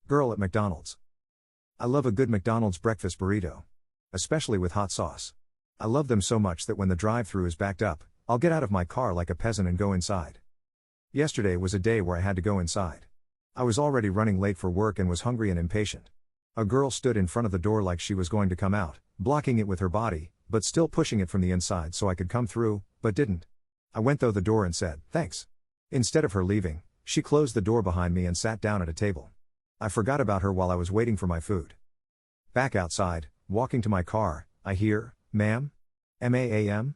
Girl at McDonald's. I love a good McDonald's breakfast burrito. Especially with hot sauce. I love them so much that when the drive-thru is backed up, I'll get out of my car like a peasant and go inside. Yesterday was a day where I had to go inside. I was already running late for work and was hungry and impatient. A girl stood in front of the door like she was going to come out, blocking it with her body, but still pushing it from the inside so I could come through, but didn't. I went through the door and said, "Thanks." Instead of her leaving, she closed the door behind me and sat down at a table. I forgot about her while I was waiting for my food. Back outside, walking to my car, I hear, "Ma'am? Ma'am?"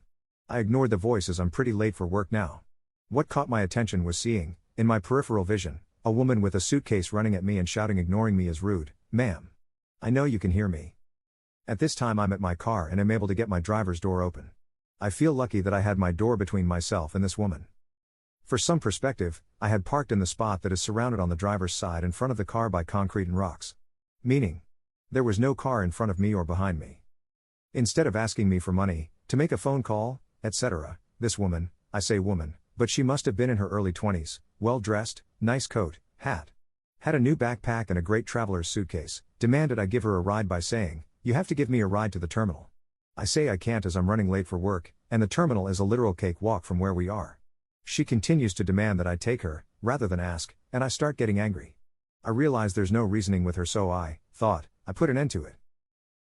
I ignored the voice as I'm pretty late for work now. What caught my attention was seeing, in my peripheral vision, a woman with a suitcase running at me and shouting, ignoring me as rude, "Ma'am. I know you can hear me." At this time I'm at my car and am able to get my driver's door open. I feel lucky that I had my door between myself and this woman. For some perspective, I had parked in the spot that is surrounded on the driver's side in front of the car by concrete and rocks. Meaning, there was no car in front of me or behind me. Instead of asking me for money, to make a phone call, etc., this woman, I say woman, but she must have been in her early 20s, well dressed, nice coat, hat. Had a new backpack and a great traveler's suitcase, demanded I give her a ride by saying, "You have to give me a ride to the terminal." I say I can't as I'm running late for work, and the terminal is a literal cake walk from where we are. She continues to demand that I take her, rather than ask, and I start getting angry. I realize there's no reasoning with her, so I put an end to it.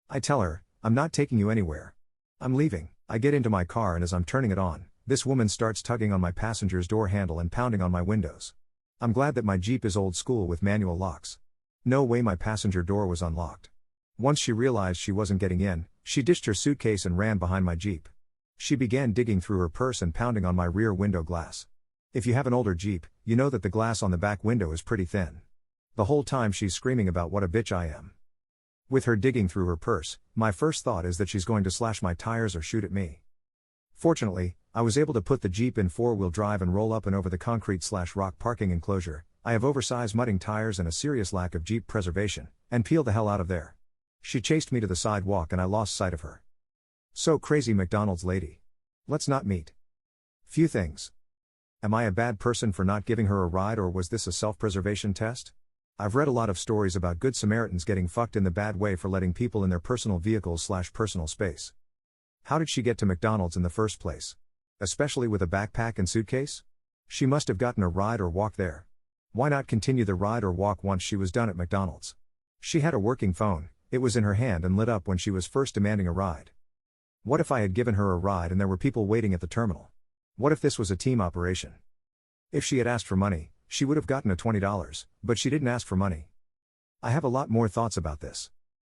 I tell her, "I'm not taking you anywhere. I'm leaving." I get into my car and as I'm turning it on, this woman starts tugging on my passenger's door handle and pounding on my windows. I'm glad that my Jeep is old school with manual locks. No way my passenger door was unlocked. Once she realized she wasn't getting in, she ditched her suitcase and ran behind my Jeep. She began digging through her purse and pounding on my rear window glass. If you have an older Jeep, you know that the glass on the back window is pretty thin. The whole time she's screaming about what a bitch I am. With her digging through her purse, my first thought is that she's going to slash my tires or shoot at me. Fortunately, I was able to put the Jeep in four-wheel drive and roll up and over the concrete/rock parking enclosure. I have oversized mudding tires and a serious lack of Jeep preservation, and peel the hell out of there. She chased me to the sidewalk and I lost sight of her. So crazy McDonald's lady. Let's not meet. Few things. Am I a bad person for not giving her a ride, or was this a self-preservation test? I've read a lot of stories about good Samaritans getting fucked in the bad way for letting people in their personal vehicles/personal space. How did she get to McDonald's in the first place? Especially with a backpack and suitcase? She must have gotten a ride or walked there. Why not continue the ride or walk once she was done at McDonald's? She had a working phone, it was in her hand and lit up when she was first demanding a ride. What if I had given her a ride and there were people waiting at the terminal? What if this was a team operation? If she had asked for money, she would have gotten a $20, but she didn't ask for money. I have a lot more thoughts about this.